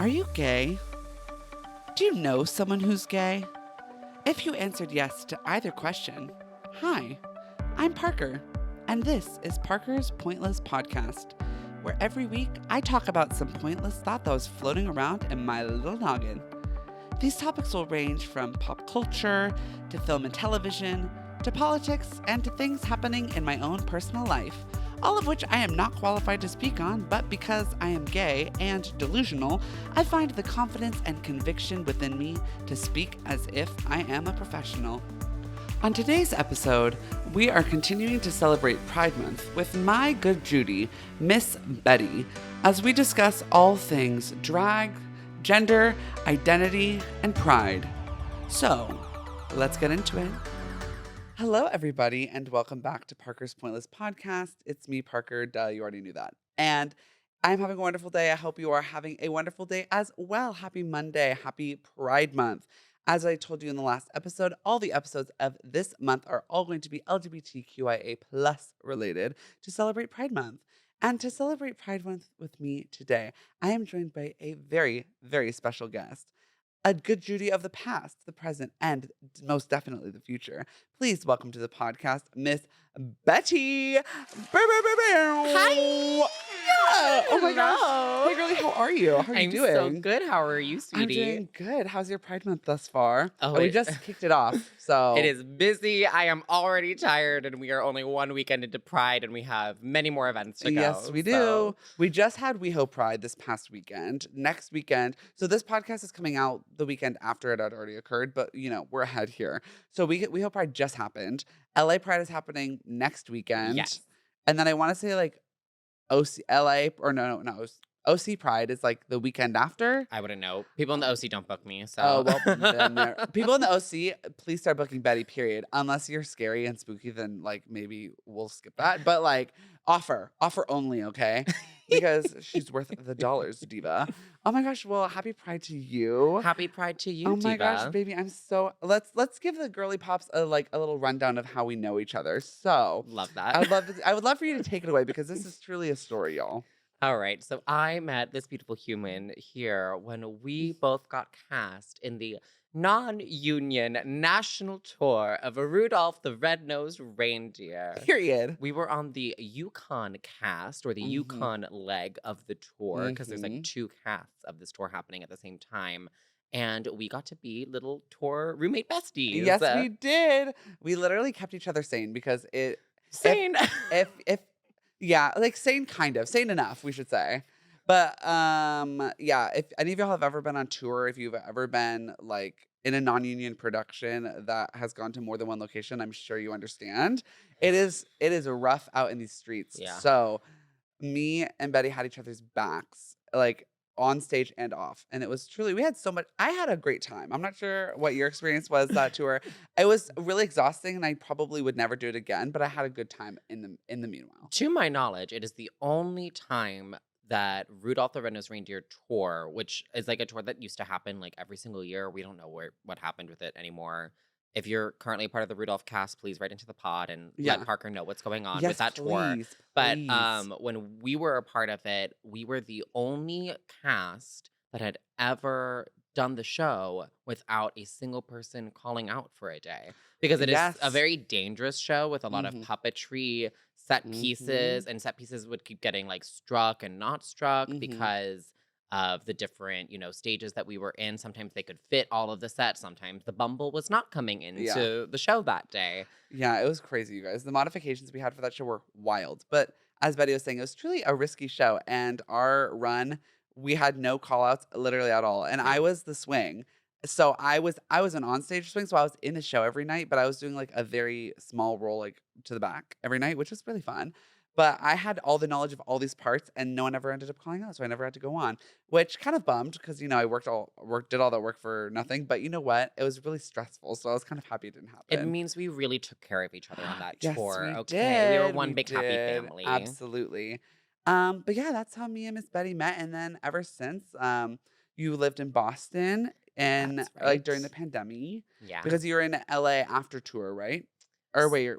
Are you gay? Do you know someone who's gay? If you answered yes to either question, hi, I'm Parker, and this is Parker's Pointless Podcast, where every week I talk about some pointless thought that was floating around in my little noggin. These topics will range from pop culture to film and television to politics and to things happening in my own personal life, all of which I am not qualified to speak on, but because I am gay and delusional, I find the confidence and conviction within me to speak as if I am a professional. On today's episode, we are continuing to celebrate Pride Month with my good Judy, Miss Betti, as we discuss all things drag, gender, identity, and pride. So, let's get into it. Hello, everybody, and welcome back to Parker's Pointless Podcast. It's me, Parker. Duh, you already knew that. And I'm having a wonderful day. I hope you are having a wonderful day as well. Happy Monday. Happy Pride Month. As I told you in the last episode, all the episodes of this month are all going to be LGBTQIA plus related to celebrate Pride Month. And to celebrate Pride Month with me today, I am joined by a very, very special guest. A good Judy of the past, the present, and most definitely the future. Please welcome to the podcast, Miss Betti. Hi. Yeah. Oh my gosh. Hello. Hey, girlie, how are you? How are you I'm doing? so good. How are you, I'm sweetie? doing good. How's your Pride Month thus far? Oh, We it- just kicked it off, so It is busy. I am already tired, and we are only one weekend into Pride, and we have many more events to go. Yes, we do. So- We just had WeHo Pride this past weekend. Next weekend, so this podcast is coming out the weekend after it had already occurred, but we're ahead here. So WeHo Pride just happened. LA Pride is happening next weekend, Yes. and then I want to say like OC LA or no, OC Pride is like the weekend after. I wouldn't know. People in the OC don't book me, so. Oh, well, then people in the OC, please start booking Betti, period. Unless you're scary and spooky, then like maybe we'll skip that. But like offer only, okay? Because she's worth the dollars, diva. Oh my gosh, well, happy Pride to you. Happy Pride to you, Oh my gosh, diva. baby, I'm so let's give the girly pops a little rundown of how we know each other. So Love that. I would love for you to take it away because this is truly a story, y'all. All right, so I met this beautiful human here when we both got cast in the non-union national tour of Rudolph the Red-Nosed Reindeer. Period. We were on the Yukon cast, or the Mhm. Yukon leg of the tour, because there's like Mhm. 2 casts of this tour happening at the same time. And we got to be little tour roommate besties. Yes, we did. We literally kept each other sane because Sane. if yeah, like sane enough, we should say. But yeah, if any of y'all have ever been on tour, if you've ever been like in a non-union production that has gone to more than one location, I'm sure you understand. It is rough out in these streets. Yeah. So me and Betti had each other's backs, like on stage and off. And it was truly, we had so much, I had a great time. I'm not sure what your experience was that tour. It was really exhausting and I probably would never do it again, but I had a good time in the meanwhile. To my knowledge, it is the only time that Rudolph the Red-Nosed Reindeer tour, which is like a tour that used to happen like every single year. We don't know what happened with it anymore. If you're currently a part of the Rudolph cast, please write into the pod and Yeah. let Parker know what's going on Yes, with that tour. please, But please. when we were a part of it, we were the only cast that had ever done the show without a single person calling out for a day. Because it is Yes. a very dangerous show with a lot of Mhm. puppetry, set pieces, and set pieces would keep getting like struck and not struck Mhm. because of the different, stages that we were in. Sometimes they could fit all of the sets. Sometimes the Bumble was not coming into the show that day. Yeah, it was crazy, you guys. The modifications we had for that show were wild. But as Betti was saying, it was truly a risky show. And our run, we had no call outs literally at all. And I was the swing. So I was an onstage swing, so I was in the show every night, but I was doing like a very small role like to the back every night, which was really fun. But I had all the knowledge of all these parts and no one ever ended up calling out, so I never had to go on, which kind of bummed because I did all that work for nothing. But you know what? It was really stressful, so I was kind of happy it didn't happen. It means we really took care of each other on that Yes, tour. we Okay. We were did. one We big happy did. family. Absolutely. But yeah, that's how me and Miss Betti met. And then ever since, you lived in Boston and That's like during the right. pandemic Yeah. because you were in LA after tour, right? Or wait,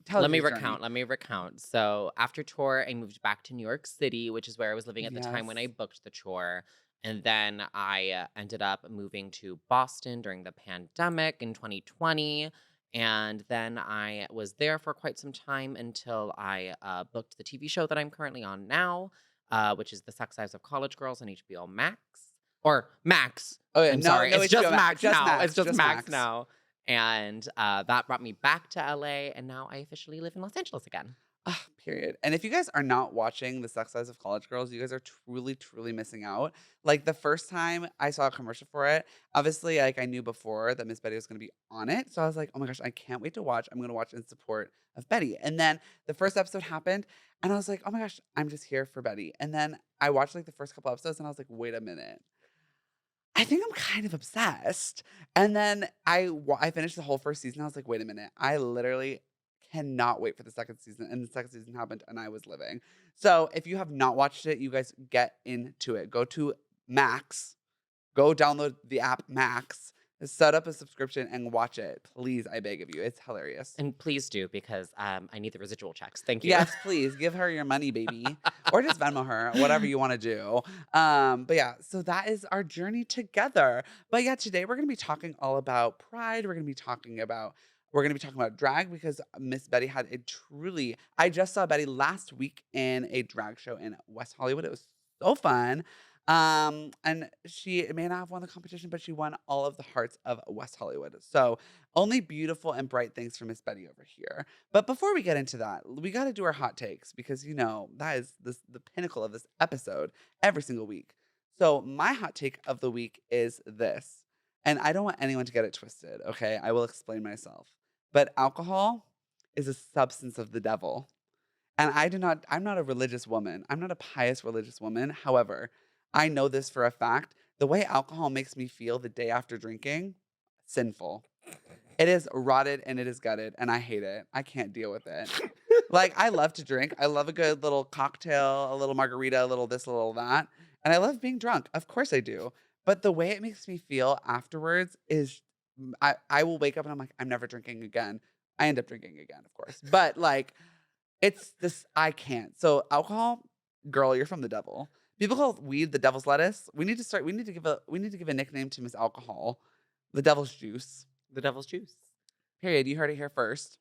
tell us Let me your journey. recount. Let me recount. So after tour, I moved back to New York City, which is where I was living at the time when I Yes. booked the tour. And then I ended up moving to Boston during the pandemic in 2020. And then I was there for quite some time until I booked the TV show that I'm currently on now, which is The Sex Lives of College Girls on HBO Max. Or Max. Oh yeah, I'm no, sorry. no It's just HBO Max, Max now. It's just just Max now. And that brought me back to LA. And now I officially live in Los Angeles again. Ah, period. And if you guys are not watching The Sex Lives of College Girls, you guys are truly, truly missing out. Like the first time I saw a commercial for it, obviously, like I knew before that Miss Betty was going to be on it, so I was like, oh my gosh, I can't wait to watch. I'm going to watch in support of Betty. And then the first episode happened, and I was like, oh my gosh, I'm just here for Betty. And then I watched like the first couple episodes, and I was like, wait a minute. I think I'm kind of obsessed. And then I finished the whole first season. I was like, wait a minute. I literally cannot wait for the second season. And the second season happened and I was living. So if you have not watched it, you guys get into it. Go to Max. Go download the app Max. Set up a subscription and watch it. Please, I beg of you. It's hilarious. And please do, because I need the residual checks. Thank you. Yes, please give her your money, baby, or just Venmo her, whatever you want to do. But yeah, so that is our journey together. But yeah, today we're gonna be talking all about pride. We're gonna be talking about drag because Miss Betty had a truly. I just saw Betty last week in a drag show in West Hollywood. It was so fun. And she may not have won the competition, but she won all of the hearts of West Hollywood. So only beautiful and bright things for Miss Betty over here. But before we get into that, we got to do our hot takes because that is the pinnacle of this episode every single week. So my hot take of the week is this, and I don't want anyone to get it twisted. Okay, I will explain myself. But alcohol is a substance of the devil, and I'm not a religious woman. I'm not a pious religious woman. However, I know this for a fact. The way alcohol makes me feel the day after drinking, sinful. It is rotted and it is gutted, and I hate it. I can't deal with it. Like, I love to drink. I love a good little cocktail, a little margarita, a little this, a little that. And I love being drunk. Of course I do. But the way it makes me feel afterwards is I will wake up and I'm like, I'm never drinking again. I end up drinking again, of course. But like, it's this, I can't. So alcohol, girl, you're from the devil. People call weed the devil's lettuce. We need to give a nickname to Miss Alcohol. The devil's juice. The devil's juice. Period. You heard it here first.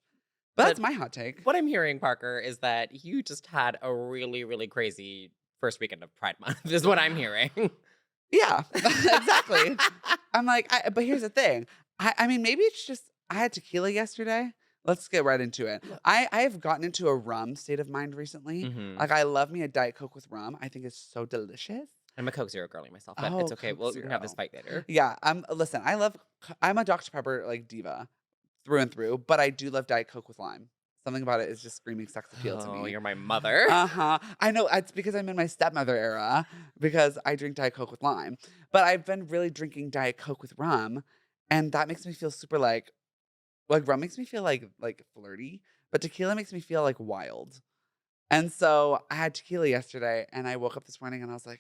But that's my hot take. What I'm hearing, Parker, is that you just had a really, really crazy first weekend of Pride Month, is what I'm hearing. Yeah, exactly. I'm like, but here's the thing. I mean, maybe it's just I had tequila yesterday. Let's get right into it. I have gotten into a rum state of mind recently. Mm-hmm. Like, I love me a Diet Coke with rum. I think it's so delicious. I'm a Coke Zero girly myself, but it's okay. Coke We can have this fight later. Yeah. Listen, I'm a Dr. Pepper like diva through and through, but I do love Diet Coke with lime. Something about it is just screaming sex appeal to me. Oh, you're my mother. Uh-huh. I know. It's because I'm in my stepmother era because I drink Diet Coke with lime. But I've been really drinking Diet Coke with rum, and that makes me feel super like rum makes me feel like flirty, but tequila makes me feel like wild. And so I had tequila yesterday, and I woke up this morning and I was like,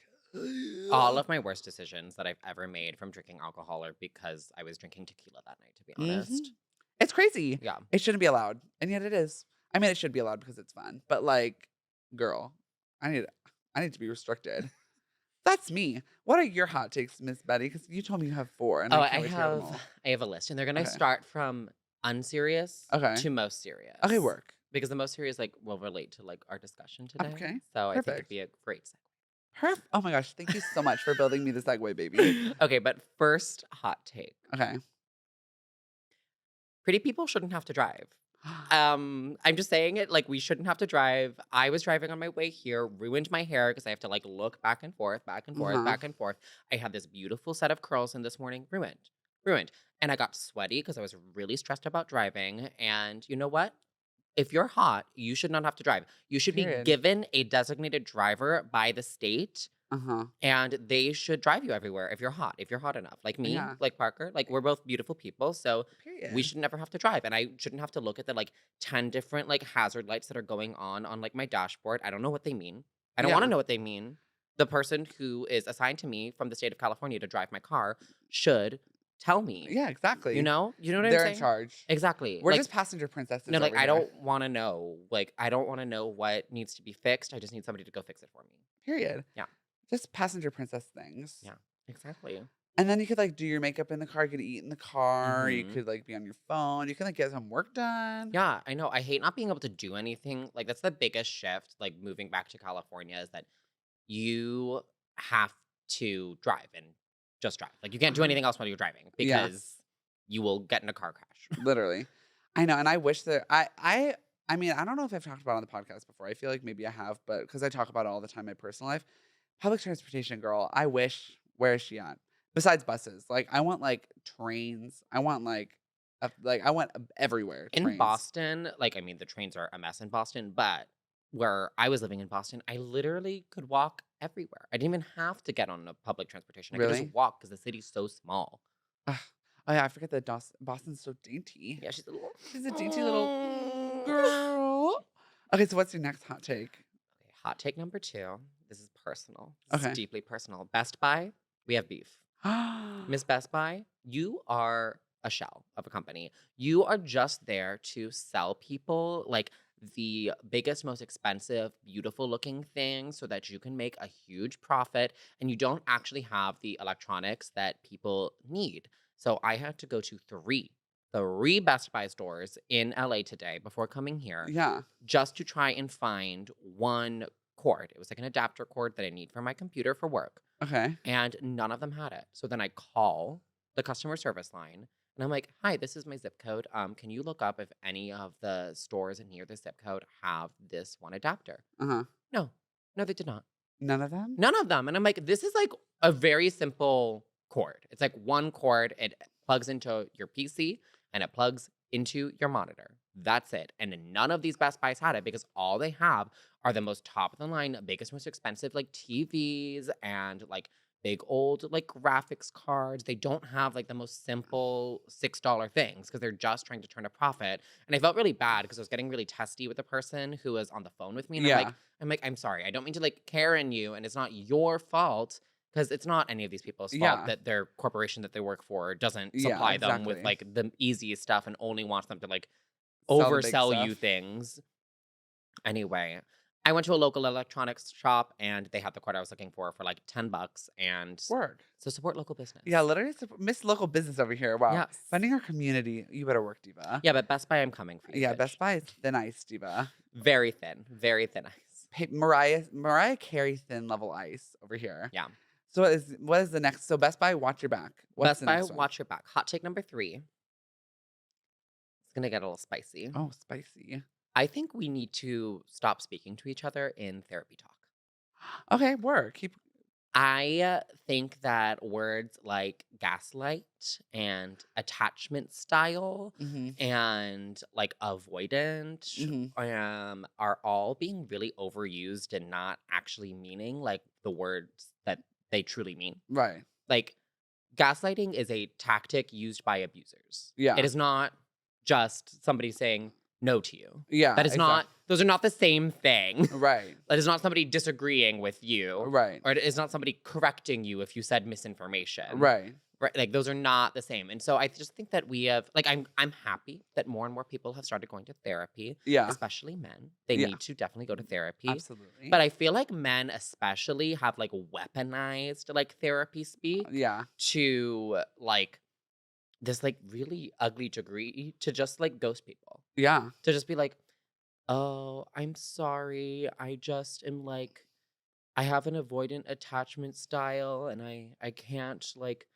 all of my worst decisions that I've ever made from drinking alcohol are because I was drinking tequila that night, to be honest. It's crazy. Yeah. It shouldn't be allowed. And yet it is. I mean, it should be allowed because it's fun. But like, girl, I need to be restricted. That's me. What are your hot takes, Miss Betty? Because you told me you have 4. And I have a list, and they're gonna start from unserious to most serious. Okay, work. Because the most serious will relate to our discussion today. Okay. So I think it'd be a great segue. Perfect. Oh my gosh, thank you so much for building me the segue, baby. Okay, but first hot take. Okay. Pretty people shouldn't have to drive. I'm just saying it, we shouldn't have to drive. I was driving on my way here, ruined my hair because I have to look back and forth, back and forth, back and forth. I had this beautiful set of curls in this morning, ruined. And I got sweaty because I was really stressed about driving. And you know what? If you're hot, you should not have to drive. You should be given a designated driver by the state. And they should drive you everywhere if you're hot enough. Like me, like Parker, we're both beautiful people. So we should never have to drive. And I shouldn't have to look at the 10 different hazard lights that are going on my dashboard. I don't know what they mean. I don't want to know what they mean. The person who is assigned to me from the state of California to drive my car should tell me. Yeah, exactly. You know what I'm saying? They're in charge. Exactly. We're just passenger princesses. No, I don't want to know. I don't want to know what needs to be fixed. I just need somebody to go fix it for me. Period. Yeah. Just passenger princess things. Yeah, exactly. And then you could like do your makeup in the car. You could eat in the car. You Hmm. could like be on your phone. You can like get some work done. Yeah, I know. I hate not being able to do anything. Like that's the biggest shift. Like moving back to California is that you have to drive and just drive. Like you can't do Uh-huh. anything else while you're driving Yeah, because you will get in a car crash. literally. I know, and I wish that I mean, I don't know if I've talked about it on the podcast before. I feel like maybe I have, but because I talk about it all the time in my personal life. Public transportation, girl. I wish. Where is she at? Besides buses, like I want like trains. I want like I want everywhere In trains. Boston, like I mean, the trains are a mess in Boston, but where I was living in Boston, I literally could walk everywhere. I didn't even have to get on a public transportation. I could just Really? walk because the city's so small. Ugh. Oh yeah, I forget that Boston's so dainty. Yeah, she's a little. She's a dainty little girl. Okay, so what's your next hot take? Okay, hot take number 2. This is personal. This is Okay. deeply personal. Best Buy, we have beef. Miss Best Buy, you are a shell of a company. You are just there to sell people like the biggest, most expensive, beautiful looking things so that you can make a huge profit and you don't actually have the electronics that people need. So I had to go to three Best Buy stores in LA today before coming here Yeah. just to try and find one cord. It was like an adapter cord that I need for my computer for work Okay. and none of them had it. So then I call the customer service line and I'm like, "Hi, this is my zip code. Can you look up if any of the stores near the zip code have this one adapter?" Uh-huh. No, no, they did not. None of them? None of them. And I'm like, this is like a very simple cord. It's like one cord. It plugs into your PC and it plugs into your monitor. That's it. And none of these Best Buys had it because all they have are the most top of the line, biggest, most expensive like TVs and like big old like graphics cards. They don't have like the most simple $6 things because they're just trying to turn a profit. And I felt really bad because I was getting really testy with the person who was on the phone with me. And Yeah. I'm like, I'm sorry. I don't mean to like Karen you, and it's not your fault because it's not any of these people's fault Yeah. that their corporation that they work for doesn't Yeah, supply them with exactly. like the easiest stuff and only wants them to like Sell the big oversell stuff. you things. Anyway, I went to a local electronics shop and they had the cord I was looking for like $10. And Word. so support local business. Yeah, literally Miss Local Business over here. Wow. Yes. Funding our community. You better work, Diva. Yeah, but Best Buy, I'm coming for you. Yeah, bitch. Best Buy is thin ice, Diva. Very thin ice. Hey, Mariah Carey thin level ice over here. Yeah. So what is the next? So Best Buy, watch your back. What's Best the Buy, next one? watch your back. Hot take number 3. It's gonna get a little spicy. Oh, spicy. I think we need to stop speaking to each other in therapy talk. Okay, work. I think that words like gaslight and attachment style Mm-hmm. and like avoidant Mm-hmm. are all being really overused and not actually meaning like the words that they truly mean. Right. Like gaslighting is a tactic used by abusers. Yeah. It is not just somebody saying no to you. Yeah. That is not, those are not the same thing. Right. That is not somebody disagreeing with you. Right. Or it is not somebody correcting you if you said misinformation. Right. Right. Like those are not the same. And so I just think that we have like I'm happy that more and more people have started going to therapy. Yeah. Especially men. They Yeah. need to definitely go to therapy. Absolutely. But I feel like men especially have like weaponized like therapy speak Yeah. to like this like really ugly degree to just like ghost people. Yeah. To just be like, "Oh, I'm sorry. I just am like I have an avoidant attachment style and I can't like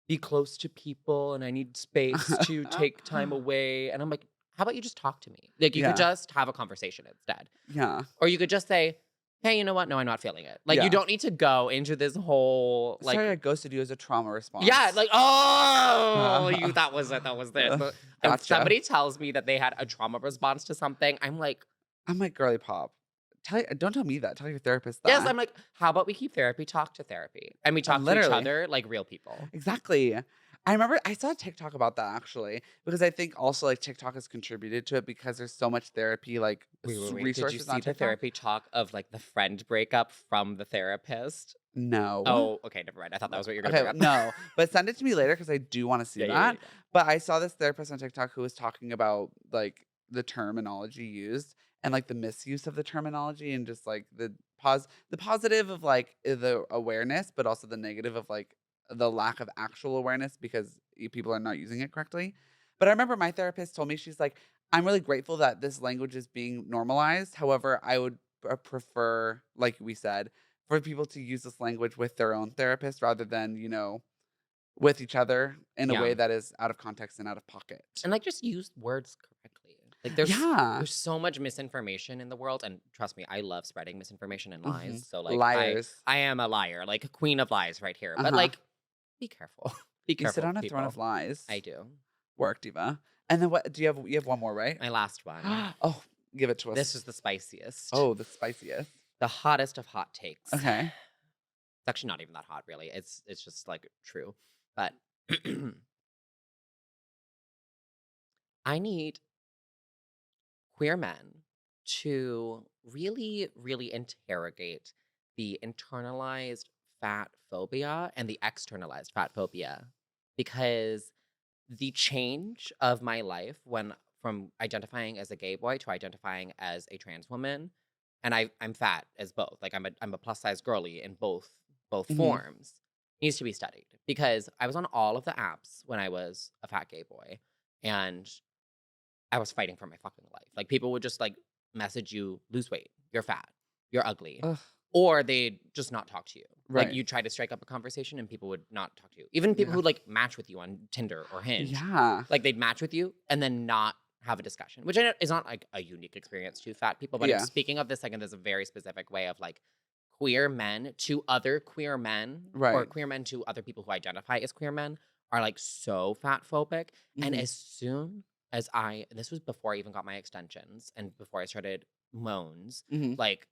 be close to people and I need space to take time away." And I'm like, "How about you just talk to me?" Like you Yeah. could just have a conversation instead. Yeah. Or you could just say, "Hey, you know what? No, I'm not feeling it." Like Yeah. you don't need to go into this whole like Sorry, I ghosted you as a trauma response. yeah, like oh, you that was it. That was it. So, if Gotcha. somebody tells me that they had a trauma response to something, I'm like, girly pop. Don't tell me that. Tell your therapist that. yes, I'm like, how about we keep therapy talk to therapy? And we talk to each Literally. other like real people. Exactly. I remember I saw a TikTok about that actually because I think also like TikTok has contributed to it because there's so much therapy like Wait. Did resources you see on the TikTok. therapy talk of like the friend breakup from the therapist? No. Oh, okay, never mind. I thought that was what you were going to Okay, bring up. no, but send it to me later because I do want to see that. Yeah. But I saw this therapist on TikTok who was talking about like the terminology used and like the misuse of the terminology and just like the the positive of like the awareness, but also the negative of like the lack of actual awareness because people are not using it correctly. But I remember my therapist told me, she's like, I'm really grateful that this language is being normalized. However, I would prefer, like we said, for people to use this language with their own therapist rather than, with each other in a Yeah. way that is out of context and out of pocket. And like just use words correctly. Like there's Yeah. there's so much misinformation in the world, and trust me, I love spreading misinformation and Hmm. lies. So like I Liars. I am a liar, like a queen of lies right here. But Uh-huh. like be careful. Be You sit careful, on a throne people. of lies. I do. Work, diva. And then what do you have one more, right? My last one. Oh, give it to us. This is the spiciest. Oh, the spiciest. The hottest of hot takes. It's Okay. actually not even that hot, really. It's just like true. But I need queer men to really, really interrogate the internalized fat phobia and the externalized fat phobia. Because the change of my life when from identifying as a gay boy to identifying as a trans woman, and I'm fat as both. Like I'm a plus size girly in both Hmm. forms, needs to be studied. Because I was on all of the apps when I was a fat gay boy, and I was fighting for my fucking life. Like people would just like message you, lose weight, you're fat, you're ugly. Ugh. Or they'd just not talk to you. Like Right. you try to strike up a conversation and people would not talk to you. Even people Yeah. who like match with you on Tinder or Hinge. Yeah. Like they'd match with you and then not have a discussion, which I know is not like a unique experience to fat people, but I'm Yeah. speaking of this like in this very specific way of like queer men to other queer men or Right. queer men to other people who identify as queer men are like so fat phobic. And Hmm. as soon as this was before I even got my extensions and before I started moans, Hmm. like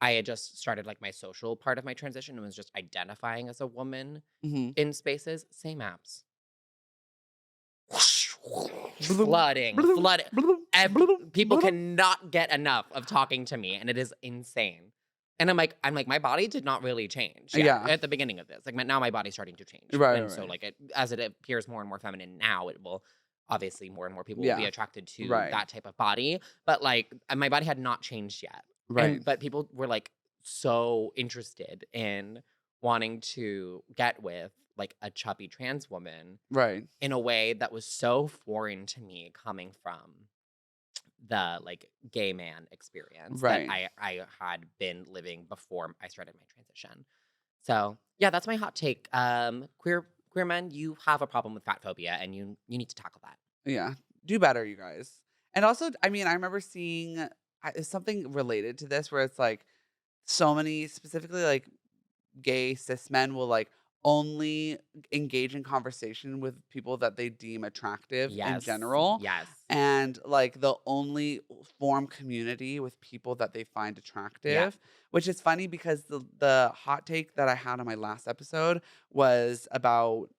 I had just started like my social part of my transition and was just identifying as a woman Hmm. in spaces, same apps. Bloom, Flooding, bloom, flooding. bloom, bloom, People bloom. cannot get enough of talking to me, and it is insane. And I'm like, my body did not really change yet Yeah. at the beginning of this. Like now my body's starting to change. Right. And Right. so Right. like as it appears more and more feminine now, it will obviously more and more people will be Yeah. attracted to Right. that type of body. But like my body had not changed yet. Right. But people were like so interested in wanting to get with like a chubby trans woman Right. in a way that was so foreign to me coming from the like gay man experience that Right. I had been living before I started my transition. So yeah, that's my hot take. Queer men, you have a problem with fat phobia and you need to tackle that. Yeah. Do better, you guys. And also, I mean, I remember seeing something related to this where it's like so many, specifically like gay cis men will like only engage in conversation with people that they deem attractive in Yes. general, Yes. and like they'll only form community with people that they find Yeah. attractive, which is funny because the hot take that I had on my last episode was about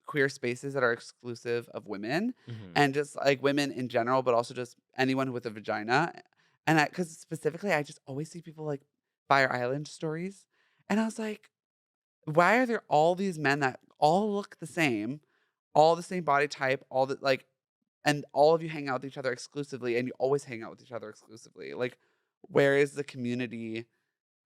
queer spaces that are exclusive of women Hmm. and just like women in general, but also just anyone with a vagina. And because specifically I just always see people like Fire Island stories, and I was like, why are there all these men that all look the same, all the same body type, all the like, and all of you hang out with each other exclusively, and you always hang out with each other exclusively? Like, where is the community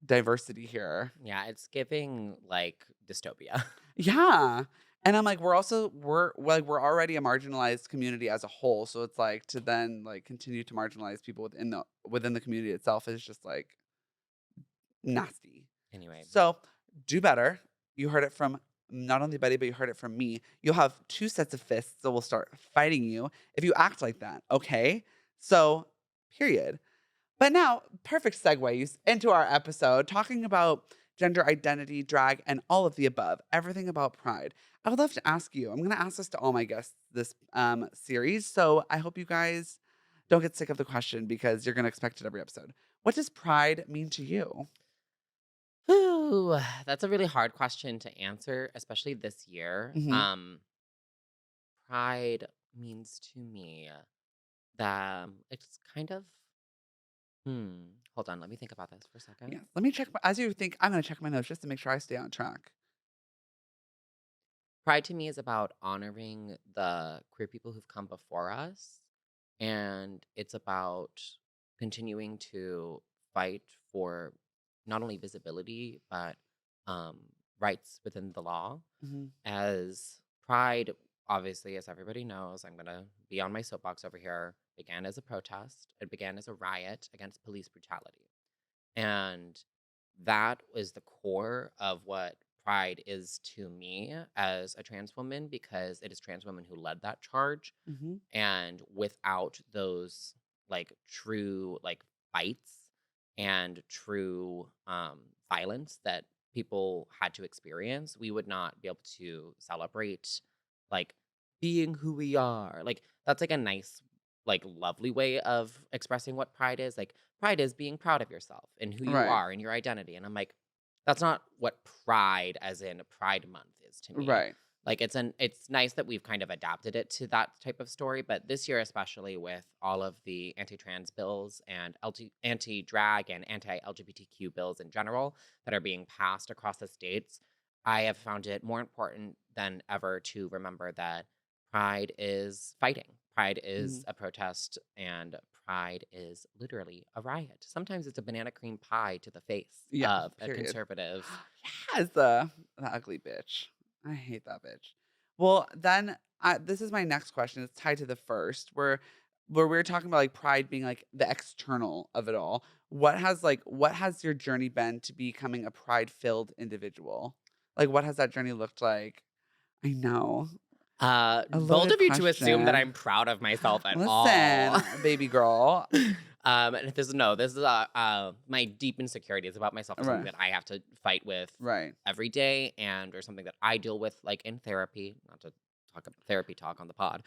diversity here? Yeah, it's giving like dystopia. Yeah. And I'm like, we're already a marginalized community as a whole. So it's like to then like continue to marginalize people within the community itself is just like nasty. Anyway, So do better. You heard it from not only Betty, but you heard it from me. You'll have two sets of fists that will start fighting you if you act like that. Okay. So, period. But now, perfect segue into our episode talking about gender identity, drag, and all of the above, everything about pride. I would love to ask you, I'm going to ask this to all my guests this series. So I hope you guys don't get sick of the question because you're going to expect it every episode. What does pride mean to you? ooh, that's a really hard question to answer, especially this year. Hmm. Pride means to me that it's kind of hold on, let me think about this for a Yeah. second. Let me check. As you think, I'm going to check my notes just to make sure I stay on track. Pride to me is about honoring the queer people who've come before us, and it's about continuing to fight for not only visibility, but um, rights within the law. Hmm. As Pride, obviously, as everybody knows, I'm going to be on my soapbox over here, began as a protest. It began as a riot against police brutality. And that was the core of what Pride is to me as a trans woman, because it is trans women who led that charge. Hmm. And without those like true like fights and true violence that people had to experience, we would not be able to celebrate like being who we are. Like that's like a nice like lovely way of expressing what pride is. Like pride is being proud of yourself and who you Right. are and your identity. And I'm like, that's not what pride as in Pride Month is to me. Right. Like it's nice that we've kind of adapted it to that type of story, but this year especially with all of the anti-trans bills and anti-drag and anti-LGBTQ bills in general that are being passed across the states, I have found it more important than ever to remember that pride is fighting. Pride Hmm. is a protest, and pride is literally a riot. Sometimes it's a banana cream pie to the face Yeah. of a Period. conservative. Yes, the ugly bitch. I hate that bitch. Well, then this is my next question. It's tied to the first, where we are talking about like pride being like the external of it all. What has your journey been to becoming a pride filled individual? Like, what has that journey looked like? I know, a Bold loaded of you to assume that I'm question. proud of myself at all. Listen, baby girl. And this is my deep insecurities about myself is something Right, that I have to fight with right. every day, and or something that I deal with like in therapy. Not to talk about therapy talk on the pod.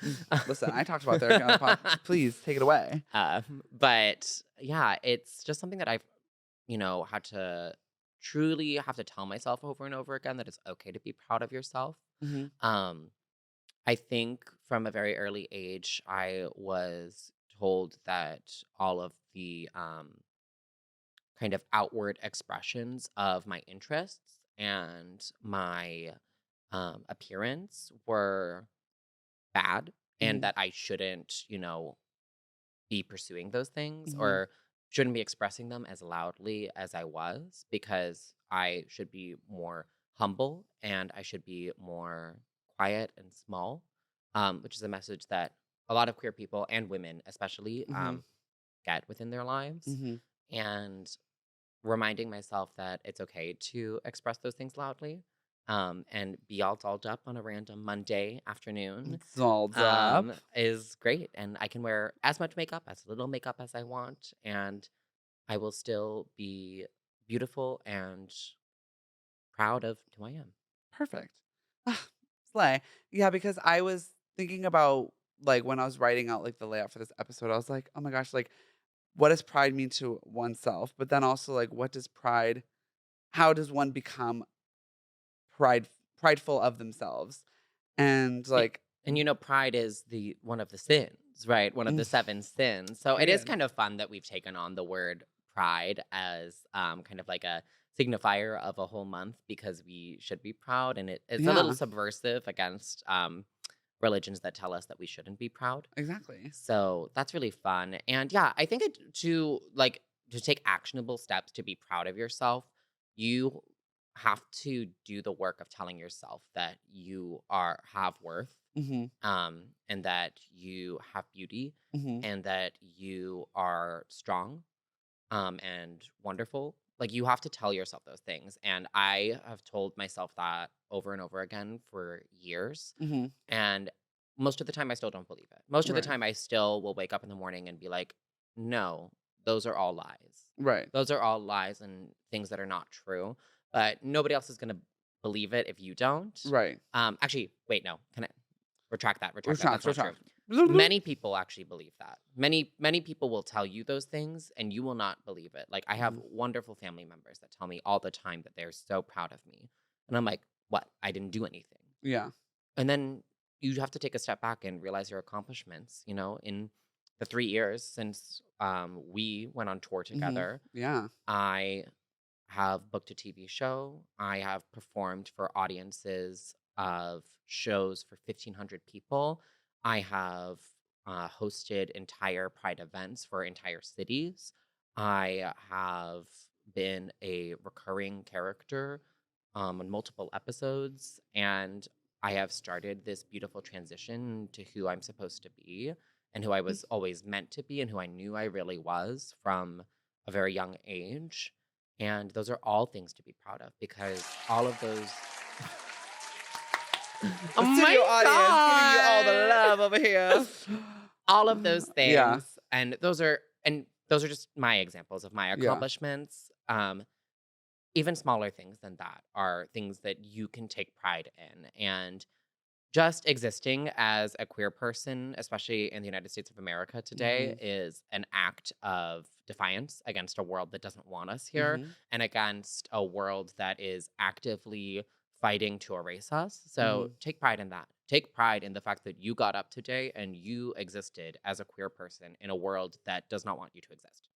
Listen, I talked about therapy on the pod. Please take it away. But yeah, it's just something that I've had to truly have to tell myself over and over again that it's okay to be proud of yourself. Hmm. Um, I think from a very early age, I was told that all of the kind of outward expressions of my interests and my appearance were bad, and Hmm. that I shouldn't, be pursuing those things Hmm. or shouldn't be expressing them as loudly as I was, because I should be more humble and I should be more quiet and small, which is a message that a lot of queer people and women, especially, Hmm. get within their lives. Hmm. And reminding myself that it's okay to express those things loudly, and be all dolled up on a random Monday afternoon Dolled up. is great. And I can wear as much makeup, as little makeup as I want, and I will still be beautiful and proud of who I am. Perfect. Ah, slay. Yeah, because I was thinking about like when I was writing out like the layout for this episode, I was like, oh my gosh, like what does pride mean to oneself? But then also like how does one become pride prideful of themselves? And Y- like And pride is the one of the sins, right? One of mm, the seven sins. So it is period. kind of fun that we've taken on the word pride as kind of like a signifier of a whole month, because we should be proud, and it's a little Yeah, subversive against religions that tell us that we shouldn't be proud. exactly. So that's really fun. And yeah, I think to take actionable steps to be proud of yourself, you have to do the work of telling yourself that you have worth, Hmm. and that you have beauty, Hmm. and that you are strong, and wonderful. Like you have to tell yourself those things. And I have told myself that over and over again for years. Hmm. And most of the time, I still don't believe it. Most of the Right. time, I still will wake up in the morning and be like, no, those are all lies. Right. Those are all lies and things that are not true. But nobody else is going to believe it if you don't. Right. Actually, wait, no. Can I retract that? Retract that. Retract, That's not true. retract. Many people actually believe that. Many people will tell you those things and you will not believe it. Like I have Mhm. wonderful family members that tell me all the time that they're so proud of me. And I'm like, "What? I didn't do anything." Yeah. And then you have to take a step back and realize your accomplishments, in the 3 years since we went on tour Hmm. together. Yeah. I have booked a TV show. I have performed for audiences of shows for 1,500 people. I have hosted entire Pride events for entire cities. I have been a recurring character on multiple episodes, and I have started this beautiful transition to who I'm supposed to be and who I was always meant to be and who I knew I really was from a very young age. And those are all things to be proud of because all of those. The studio audience giving you all the love over here. All of those things, Yeah. and those are just my examples of my Yeah. accomplishments. Even smaller things than that are things that you can take pride in, and just existing as a queer person, especially in the United States of America today, is an act of defiance against a world that doesn't want us here and against a world that is actively fighting to erase us. So take pride in that. Take pride in the fact that you got up today and you existed as a queer person in a world that does not want you to exist.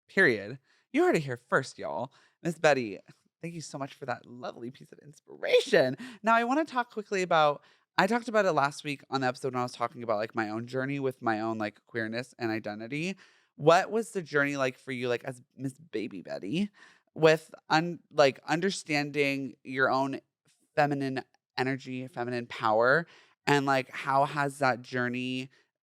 Period. You heard it here first, y'all. Miss Betti, thank you so much for that lovely piece of inspiration. Now, I want to talk quickly about. I talked about it last week on the episode when I was talking about like my own journey with my own like queerness and identity. What was the journey like for you, like as Miss Baby Betti, with like understanding your own feminine energy, feminine power, and like how has that journey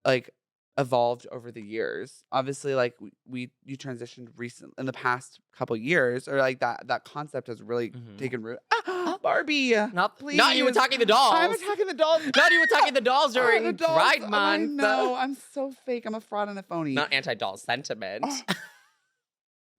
like evolved over the years? Obviously, like you transitioned recent in the past couple years, or like that concept has really taken root. Barbie, Not you please. attacking the dolls. I'm attacking the dolls. Not you attacking the dolls during The dolls, Pride I Month. know. I'm so fake. I'm a fraud and a phony. Not anti-doll sentiment.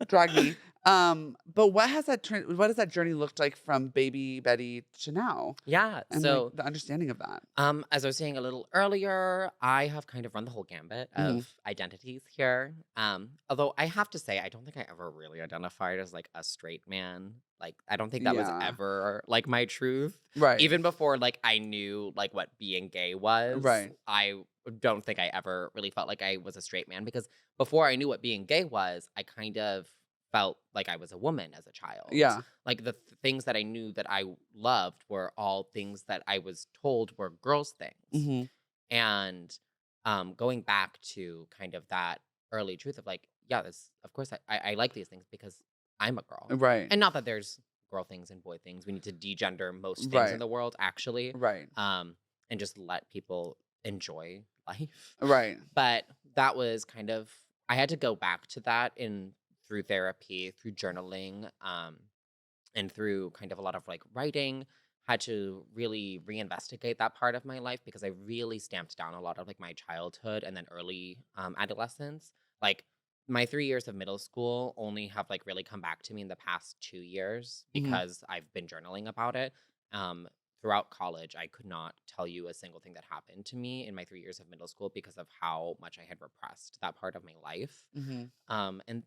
Drag me. But what has what has that journey looked like from Baby Betti to now? Yeah. And So like, the understanding of that. as I was saying a little earlier, I have kind of run the whole gambit of identities here. Although I have to say, I don't think I ever really identified as like a straight man. Like, I don't think that was ever like my truth. Right. Even before like I knew like what being gay was. Right. I don't think I ever really felt like I was a straight man because before I knew what being gay was, I kind of felt like I was a woman as a child. Yeah. Like the things that I knew that I loved were all things that I was told were girls' things. And going back to kind of that early truth of like, yeah, this, of course I like these things because I'm a girl. Right. And not that there's girl things and boy things. We need to degender most things in the world, actually. Right. And just let people enjoy life. Right. But that was kind of, I had to go back to that through therapy, through journaling, and through kind of a lot of like writing. Had to really reinvestigate that part of my life because I really stamped down a lot of like my childhood and then early adolescence. Like my 3 years of middle school only have like really come back to me in the past 2 years because I've been journaling about it. Throughout college, I could not tell you a single thing that happened to me in my 3 years of middle school because of how much I had repressed that part of my life. And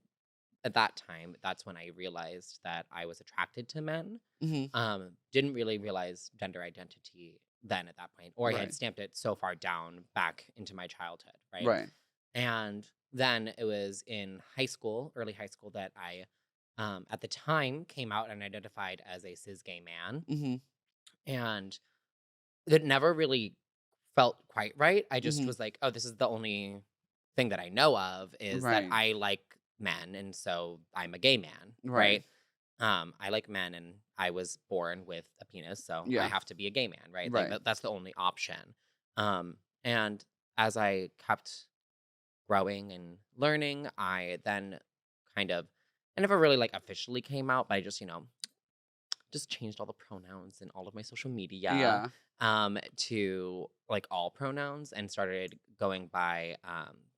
at that time, that's when I realized that I was attracted to men. Didn't really realize gender identity then at that point, or I had stamped it so far down back into my childhood, right? Right. And then it was in high school, early high school, that I, at the time, came out and identified as a cis gay man. And it never really felt quite right. I just was like, oh, this is the only thing that I know of is that I like men, and so I'm a gay man, right? I like men, and I was born with a penis, so I have to be a gay man, right? Like that's the only option. And as I kept growing and learning, I then kind of, I never really like officially came out, but I just, just changed all the pronouns in all of my social media to like all pronouns and started going by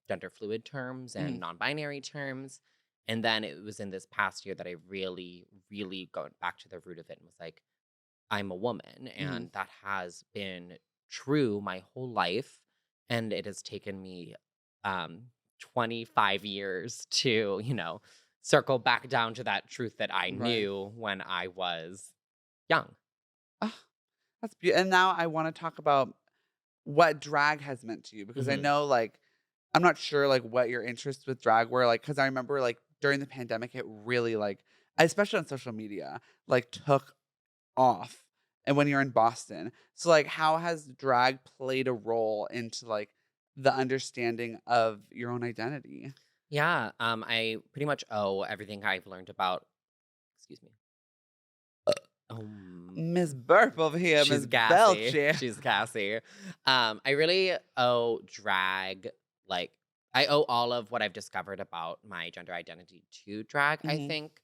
gender fluid terms and non-binary terms. And then it was in this past year that I really, really got back to the root of it and was like, I'm a woman. And that has been true my whole life. And it has taken me 25 years to, circle back down to that truth that I knew when I was young. Oh, that's beautiful. And now I want to talk about what drag has meant to you because I know like I'm not sure like what your interests with drag were like because I remember like during the pandemic it really like especially on social media like took off and when you're in Boston. So like how has drag played a role into like the understanding of your own identity? Yeah, I pretty much owe everything I've learned about excuse me. Um, Miss Burp over here, she's Miss gassy. Belchy. She's gassy. I really owe drag, like, I owe all of what I've discovered about my gender identity to drag, I Hmm. think.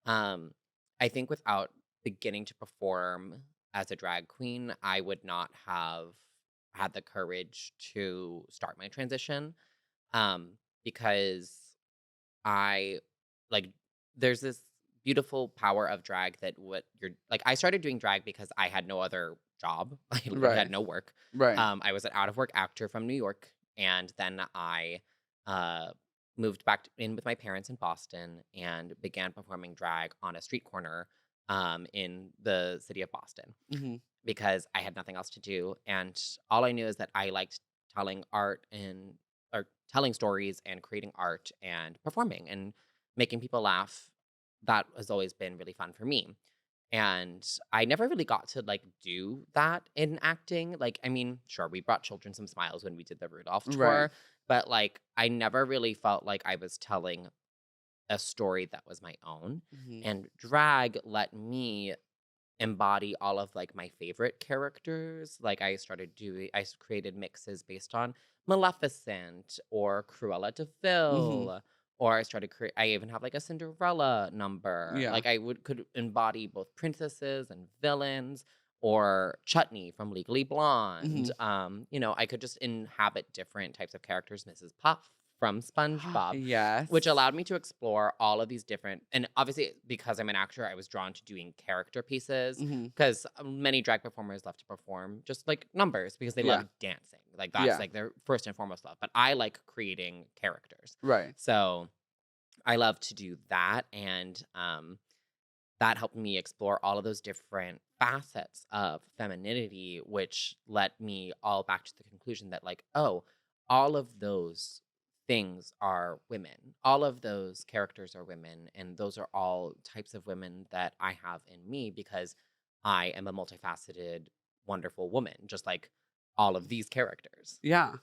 Um, I think without beginning to perform as a drag queen, I would not have had the courage to start my transition. Because I like there's this beautiful power of drag that what you're like I started doing drag because I had no other job. I literally had Right. no work. Right. I was an out of work actor from New York, and then I uh moved back in with my parents in Boston and began performing drag on a street corner in the city of Boston Hmm. because I had nothing else to do. And all I knew is that I liked telling art and or telling stories and creating art and performing and making people laugh. That has always been really fun for me. And I never really got to like do that in acting. Like, I mean, sure, we brought children some smiles when we did the Rudolph Right. tour, but like, I never really felt like I was telling a story that was my own. Hmm. And drag let me embody all of like my favorite characters. Like created mixes based on Maleficent or Cruella de Hmm. Vil. Or I started create. I even have like a Cinderella number. Yeah. Like I would could embody both princesses and villains, or Chutney from Legally Hmm. Blonde. I could just inhabit different types of characters. Mrs. Puff from SpongeBob, which Yes. allowed me to explore all of these different, and obviously because I'm an actor, I was drawn to doing character pieces Hmm. because many drag performers love to perform just like numbers because they Yeah. love dancing. Like that's Yeah. like their first and foremost love. But I like creating characters. Right. So I love to do that. And that helped me explore all of those different facets of femininity, which led me all back to the conclusion that, like, oh, all of those things are women. All of those characters are women. And those are all types of women that I have in me because I am a multifaceted, wonderful woman, just like all of these characters. Yeah.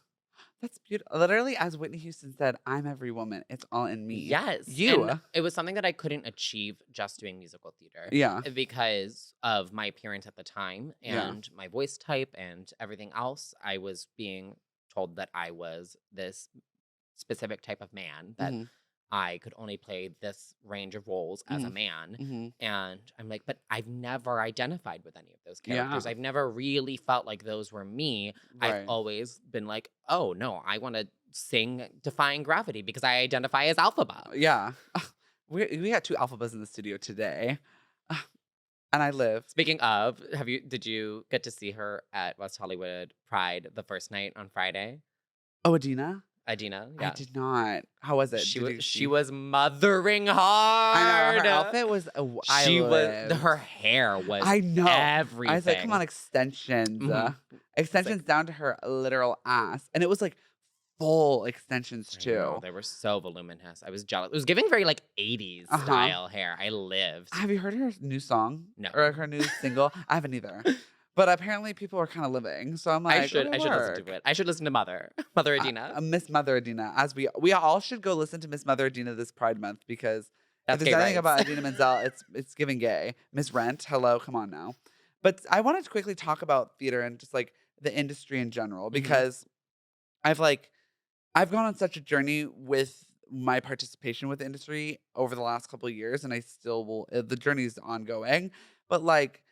That's beautiful. Literally, as Whitney Houston said, I'm every woman. It's all in me. Yes, and You. it was something that I couldn't achieve just doing musical theater Yeah. because of my appearance at the time Yeah. and my voice type and everything else. I was being told that I was this specific type of man, that Hmm. I could only play this range of roles as a Hmm. man. Hmm. And I'm like, but I've never identified with any of those Yeah. characters. I've never really felt like those were me. I've Right. always been like, oh no, I want to sing Defying Gravity because I identify as Alphaba. Yeah. We got two alphabets in the studio today. And I live. Speaking of, did you get to see her at West Hollywood Pride the first night on Friday? Oh, Adina? Adina, I yeah. did not. How was it? She Did was you she see? was mothering I know. Her hard. outfit was, I She was lived. her hair was I know. I was like, come on, everything. extensions. Mhm. It's Extensions like, down to her literal ass. And it was like full extensions I know, too. they were so voluminous. I was jealous. It was giving very like 80s Uh huh. style hair. I lived. Have you heard her new song or No. her new single? I haven't either. But apparently people are kind of living. So I'm like, okay, I should listen to work. it. I should listen to Mother. Mother Adina. Miss Mother Adina, as we all should go listen to Miss Mother Adina this Pride Month because if That's there's gay anything rights. about Adina Menzel, it's giving gay. Miss Rent, hello, come on now. But I wanted to quickly talk about theater and just like the industry in general Mhm. because I've like I've gone on such a journey with my participation with the industry over the last couple of years, and I still will. The journey is ongoing, but like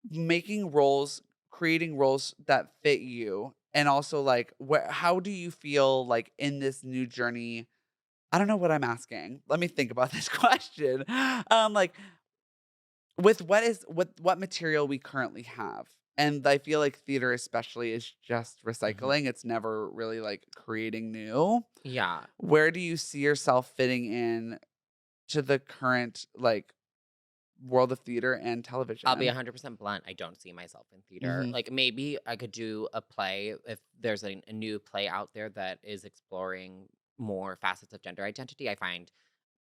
making roles, creating roles that fit you, and also like how do you feel like in this new journey? I don't know what I'm asking. Let me think about this question. Like with what material we currently have. And I feel like theater especially is just Mhm. recycling. It's never really like creating new. Yeah. Where do you see yourself fitting in to the current like world of theater and I'll be television? 100% blunt. I don't see myself in theater. Mhm. Like maybe I could do a play if there's a new play out there that is exploring more facets of gender identity. I find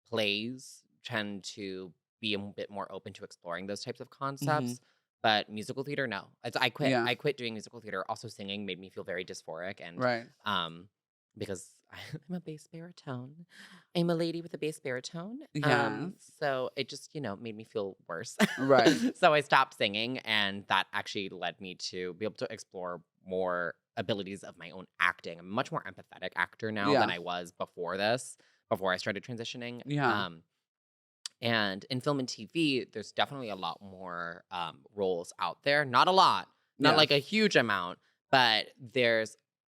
plays tend to be a bit more open to exploring those types of Mhm. concepts. But musical theater, no. I quit. Yeah. I quit doing musical theater. Also, singing made me feel very dysphoric, and Right. um, because I'm a bass baritone. I'm a lady with a bass baritone. Yes. So it just, made me feel worse. Right. So I stopped singing, and that actually led me to be able to explore more abilities of my own acting. I'm a much more empathetic actor now than Yeah. I was before I started transitioning. Yeah. And in film and TV, there's definitely a lot more roles out there. Not a lot, not Yeah. like a huge amount, but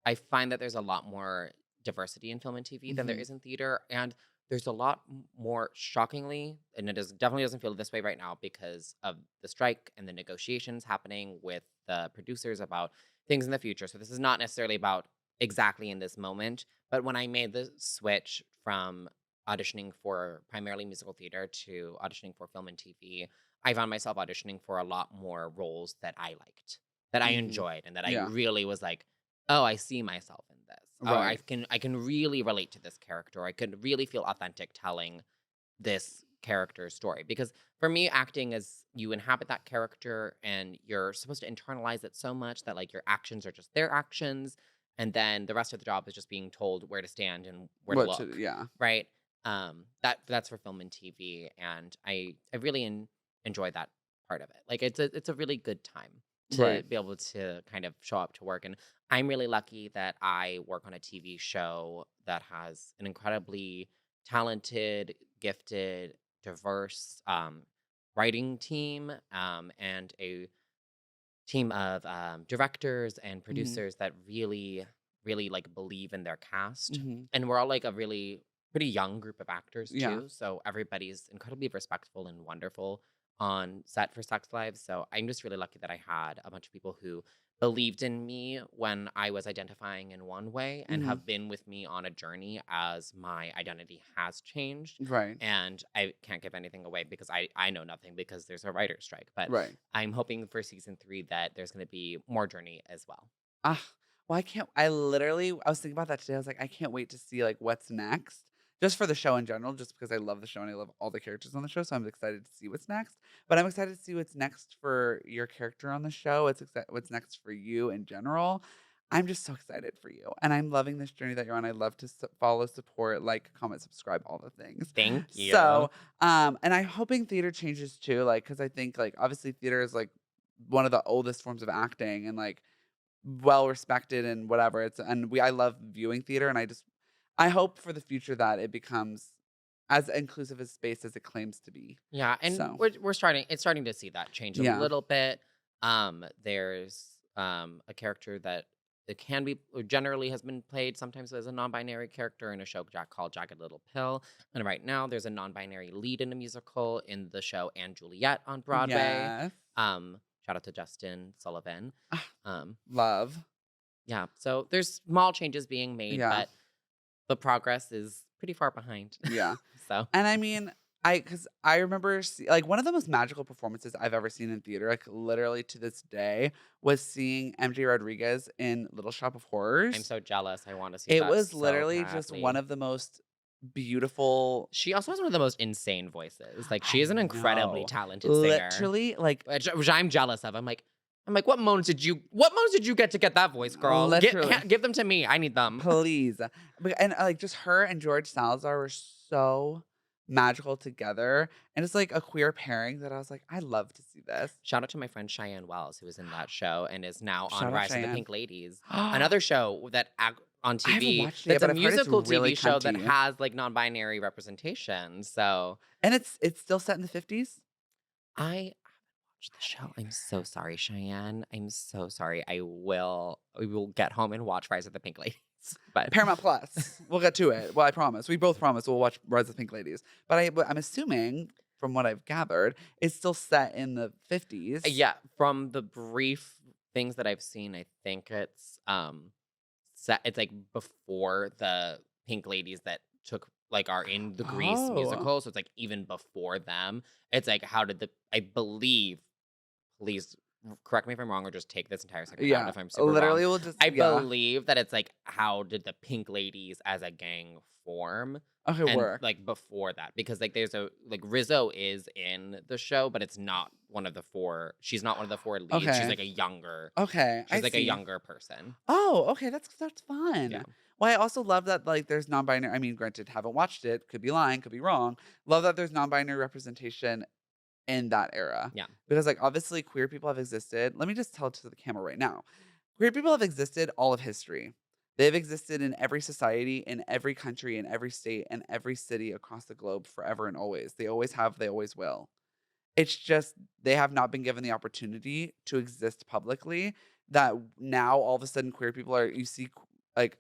I find that there's a lot more diversity in film and TV than there Mhm. is in theater. And there's a lot more, shockingly, and definitely doesn't feel this way right now because of the strike and the negotiations happening with the producers about things in the future. So this is not necessarily about exactly in this moment, but when I made the switch from auditioning for primarily musical theater to auditioning for film and TV, I found myself auditioning for a lot more roles that I liked, that I Mhm. enjoyed, and that I Yeah. really was like, oh, I see myself in this. Oh, Right. I can really relate to this character. I could really feel authentic telling this character's story. Because for me, acting is you inhabit that character and you're supposed to internalize it so much that like your actions are just their actions. And then the rest of the job is just being told where to stand and where to What to look. yeah. Right. That's for film and TV. And I really enjoy that part of it. Like it's a really good time to Right. be able to kind of show up to work. And I'm really lucky that I work on a TV show that has an incredibly talented, gifted, diverse writing team, and a team of directors and Mhm. producers that really, really like believe in their cast. Mhm. And we're all like a really pretty young group of actors Yeah. too. So everybody's incredibly respectful and wonderful on set for Sex Lives. So I'm just really lucky that I had a bunch of people who believed in me when I was identifying in one way and Mhm. have been with me on a journey as my identity has changed. Right. And I can't give anything away because I know nothing because there's a writer's strike. But Right. I'm hoping for season 3 that there's going to be more journey as well. Ah, well, I was thinking about that today. I was like, I can't wait to see like what's next. Just for the show in general, just because I love the show and I love all the characters on the show. So I'm excited to see what's next. But I'm excited to see what's next for your character on the show. What's next for you in general. I'm just so excited for you. And I'm loving this journey that you're on. I love to follow, support, like, comment, subscribe, all the things. Thank you. So, and I'm hoping theater changes too. Like, because I think, like, obviously theater is like one of the oldest forms of acting. And like, well respected and whatever. I love viewing theater and I hope for the future that it becomes as inclusive a space as it claims to be. Yeah, and So, we're starting to see that change a yeah. little bit. There's a character that it can be or generally has been played sometimes as a non-binary character in a show called Jagged Little Pill. And right now there's a non-binary lead in a musical in the show And Juliet on Broadway. Yes. Shout out to Justin Sullivan. Ah, Um, love. yeah, so there's small changes being made, Yeah. but the progress is pretty far behind. Yeah. So And I mean, because I remember, like, one of the most magical performances I've ever seen in theater, like, literally to this day, was seeing MJ Rodriguez in Little Shop of I'm Horrors. so jealous. I want to see It that was so literally just one badly. of the most beautiful. She also has one of the most insane voices. Like she I is an incredibly know. talented singer, Literally, like, which I'm jealous of. I'm like, what moans did you get that voice, girl? literally. Give them to me. I need them. Please. And, like, just her and George Salazar were so magical together, and it's, like, a queer pairing that I was like, "I love to see this." Shout out to my friend Cheyenne Wells, who was in that show and is now on Shout out Rise of the Cheyenne. Pink Ladies, I another show on haven't TV watched it yet, that's a but I've heard it's musical really TV show that cunty. has like non-binary representation. So And it's still set in the 50s? I watch the show. I'm so sorry, Cheyenne. I'm so sorry. We will get home and watch Rise of the Pink Ladies. But Paramount Plus. We'll get to it. Well, I promise. We both promise we'll watch Rise of the Pink Ladies. But I'm assuming, from what I've gathered, it's still set in the 50s. yeah, from the brief things that I've seen, I think it's set it's like before the Pink Ladies that took like are in the Grease Oh. musical. So it's like even before them. It's like how did the I believe, please correct me if I'm wrong or just take this entire segment out Yeah. if I'm super wrong. Literally, we'll just I yeah. believe that it's like how did the Pink Ladies as a gang form? Okay, And work. like before that, because like there's a like Rizzo is in the show, but it's not one of the four. She's not one of the four leads. She's Okay. like a younger. Okay, I She's like a see. younger person. Oh, okay, that's fun. Yeah. Well, I also love that like there's non-binary. I mean, granted, haven't watched it, could be lying, could be wrong. Love that there's non-binary representation in that era. Yeah. Because like obviously queer people have existed. Let me just tell it to the camera right now. Queer people have existed all of history. They've existed in every society, in every country, in every state, and every city across the globe forever and always. They always have, they always will. It's just they have not been given the opportunity to exist publicly. That now all of a sudden queer people are, you see like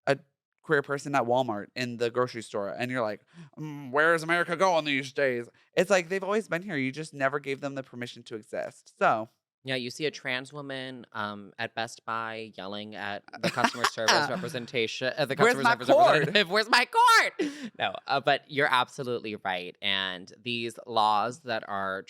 a queer person at Walmart in the grocery store, and you're like, where is America going these days? It's like they've always been here. You just never gave them the permission to exist. So, Yeah, you see a trans woman at Best Buy yelling at the customer service representation, the where's customer my service cord? representative, "Where's my cord?" No, but you're absolutely right. And these laws that are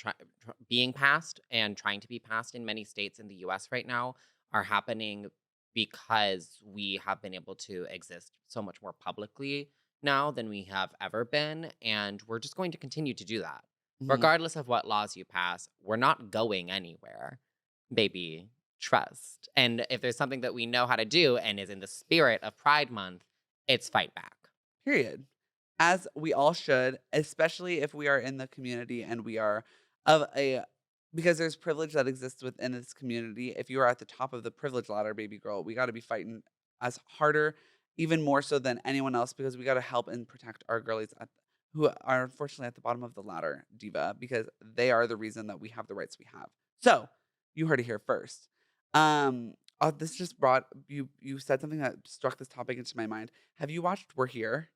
being passed and trying to be passed in many states in the U.S. right now are happening because we have been able to exist so much more publicly now than we have ever been, and we're just going to continue to do that. Mhm. Regardless of what laws you pass, we're not going anywhere. Baby, trust. And if there's something that we know how to do and is in the spirit of Pride Month, it's fight back. Period. As we all should, especially if we are in the community and we are of a because there's privilege that exists within this community. If you are at the top of the privilege ladder, baby girl, we got to be fighting as harder, even more so than anyone else, because we got to help and protect our girlies who are unfortunately at the bottom of the ladder, diva, because they are the reason that we have the rights we have. So you heard it here first. This just brought you. You said something that struck this topic into my mind. Have you watched We're Here?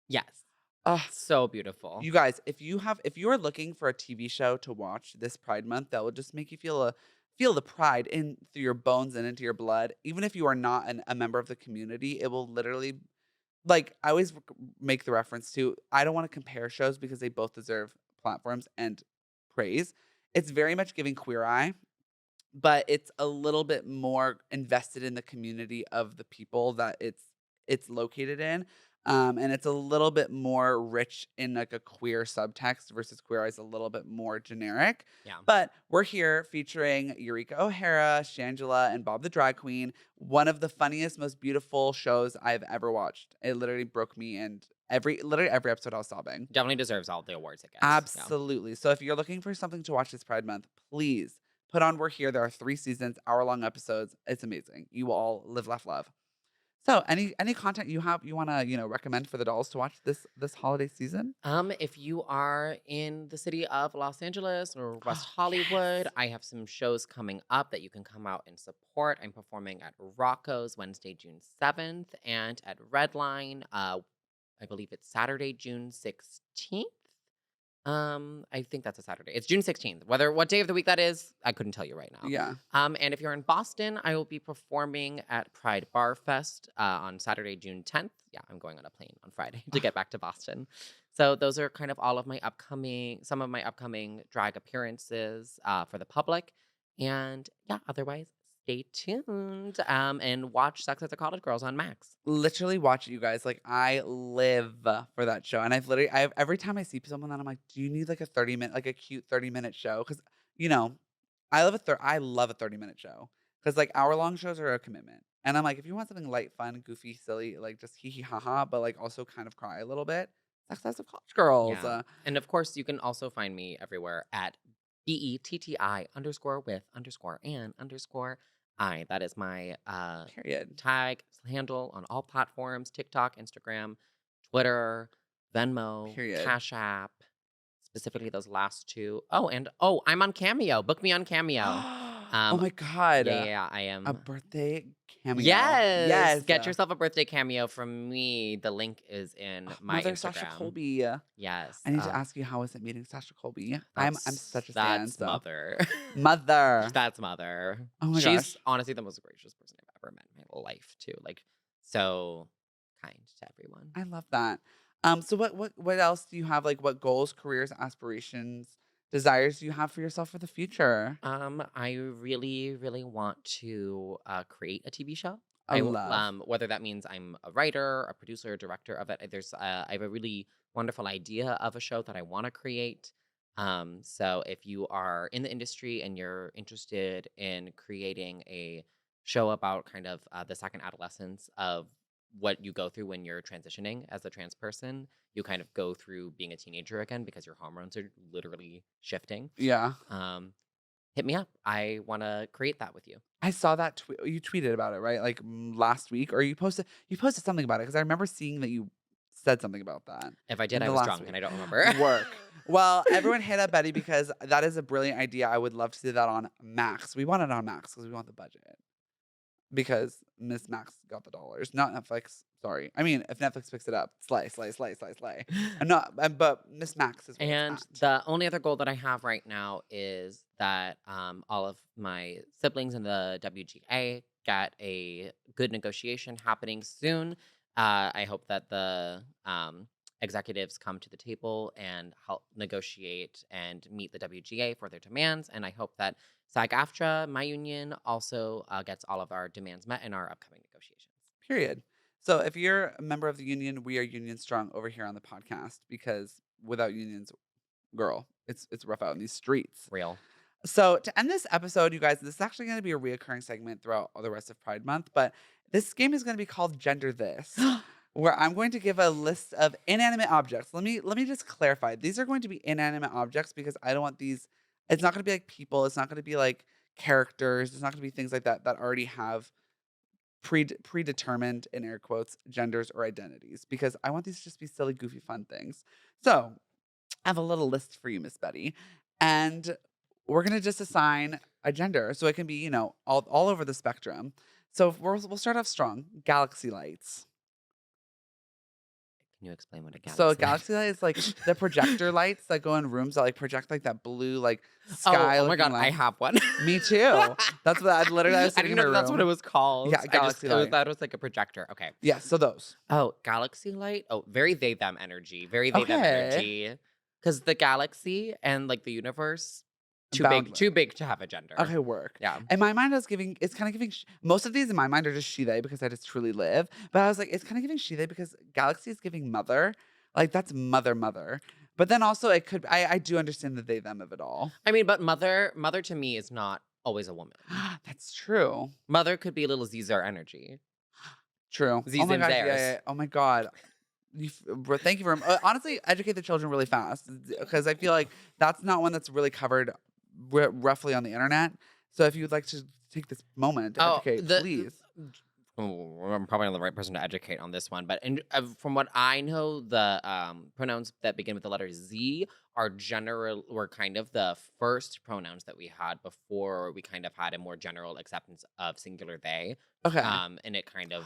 Yes. Ugh, So beautiful. you guys, if you are looking for a TV show to watch this Pride Month that will just make you feel the pride in through your bones and into your blood, even if you are not a member of the community, it will literally like I always make the reference to I don't want to compare shows because they both deserve platforms and praise. It's very much giving Queer Eye, but it's a little bit more invested in the community of the people that it's located in. And it's a little bit more rich in like a queer subtext versus Queer Eye is a little bit more generic. Yeah. But we're here featuring Eureka O'Hara, Shangela, and Bob the Drag Queen. One of the funniest, most beautiful shows I've ever watched. It literally broke me, and literally every episode I was sobbing. Definitely deserves all the awards it gets. Yeah. Absolutely. So if you're looking for something to watch this Pride Month, please put on We're Here. There are 3 seasons, hour-long episodes. It's amazing. You will all live, laugh, love. So any content you have you wanna, recommend for the dolls to watch this holiday season? If you are in the city of Los Angeles or West Oh, Hollywood, yes. I have some shows coming up that you can come out and support. I'm performing at Rocco's Wednesday, June 7th, and at Redline, I believe it's Saturday, June 16th. I think that's a Saturday. It's June 16th. What day of the week that is, I couldn't tell you right now. Yeah. And if you're in Boston, I will be performing at Pride Bar Fest on Saturday, June 10th. Yeah, I'm going on a plane on Friday to get back to Boston. So those are kind of some of my upcoming drag appearances for the public. And yeah, otherwise, stay tuned and watch Sex at the College Girls on Max. Literally watch it, you guys. Like, I live for that show, and I've every time I see someone that I'm like, "Do you need, like, a 30-minute like, a cute 30-minute show?" Because I love a 30-minute show. Because like, hour-long shows are a commitment, and I'm like, if you want something light, fun, goofy, silly, like, just hee hee ha ha, but, like, also kind of cry a little bit, Sex at College Girls. Yeah. And of course, you can also find me everywhere at BETTI_with_and_I. That is my Period. tag handle on all platforms: TikTok, Instagram, Twitter, Venmo, Period. Cash App, specifically those last two. And I'm on Cameo. Book me on Cameo. Oh my god. Yeah, I A am. birthday cameo. Yes. Yes. Get yourself a birthday cameo from me. The link is in my Mother Instagram. Sasha Colby. Yes. I need to ask you, how was it meeting Sasha Colby? I'm such a fan. That's So. Mother. Mother. That's Mother. Oh my She's gosh. honestly the most gracious person I've ever met in my life too. Like, so kind to everyone. I love that. So what else do you have? Like, what goals, careers, aspirations, desires do you have for yourself for the future? I really, really want to create a TV show. I love. Whether that means I'm a writer, a producer, a director of it. I have a really wonderful idea of a show that I want to create. So if you are in the industry and you're interested in creating a show about kind of the second adolescence of what you go through when you're transitioning as a trans person. You kind of go through being a teenager again because your hormones are literally shifting. Yeah. Hit me up. I want to create that with you. I saw that you tweeted about it, right? Like last week, or you posted something about it because I remember seeing that you said something about that. If I did, in I the was last drunk week. and I don't remember. Work. Well, everyone hit up Betti because that is a brilliant idea. I would love to see that on Max. We want it on Max because we want the budget. Because Miss Max got the dollars, not Netflix. Sorry. I mean, if Netflix picks it up, slay. I'm not, but Miss Max is where And it's at. the only other goal that I have right now is that all of my siblings in the WGA get a good negotiation happening soon. I hope that the executives come to the table and help negotiate and meet the WGA for their demands. And I hope that SAG-AFTRA, my union, also gets all of our demands met in our upcoming negotiations. Period. So if you're a member of the union, we are union strong over here on the podcast because without unions, girl, it's rough out in these streets. Real. So to end this episode, you guys, this is actually going to be a reoccurring segment throughout the rest of Pride Month, but this game is going to be called Gender This, where I'm going to give a list of inanimate objects. Let me just clarify. These are going to be inanimate objects because I don't want these. It's not going to be like people. It's not going to be like characters. It's not going to be things like that already have predetermined, in air quotes, genders or identities, because I want these to just be silly, goofy, fun things. So I have a little list for you, Miss Betti, and we're going to just assign a gender. So it can be, all over the spectrum. So we'll start off strong. Galaxy lights. Can you explain what a galaxy So a light galaxy light is like the projector lights that go in rooms that like project like that blue like sky. Oh my God, light. I have one. Me too. That's what I literally was I sitting didn't in know my that's room. what it was called. Yeah, galaxy light. That was like a projector. Okay. Yeah, so those. Oh, galaxy light. Oh, very they them energy. Very they them Okay. energy. Because the galaxy and like the universe, too big to have a gender. Okay, work. Yeah. In my mind, it's kind of giving, most of these in my mind are just she, they, because I just truly live. But I was like, it's kind of giving she, they, because galaxy is giving mother. Like, that's mother. But then also, it could, I do understand the they, them of it all. I mean, but mother to me is not always a woman. That's true. Mother could be a little Zizar energy. True. Z's Oh my and gosh, theirs. yeah. Oh my God. Thank you for honestly educate the children really fast, because I feel like that's not one that's really covered roughly on the internet. So if you'd like to take this moment to educate, please. I'm probably not the right person to educate on this one, but from what I know, the pronouns that begin with the letter Z were kind of the first pronouns that we had before we kind of had a more general acceptance of singular they. Okay. And it kind of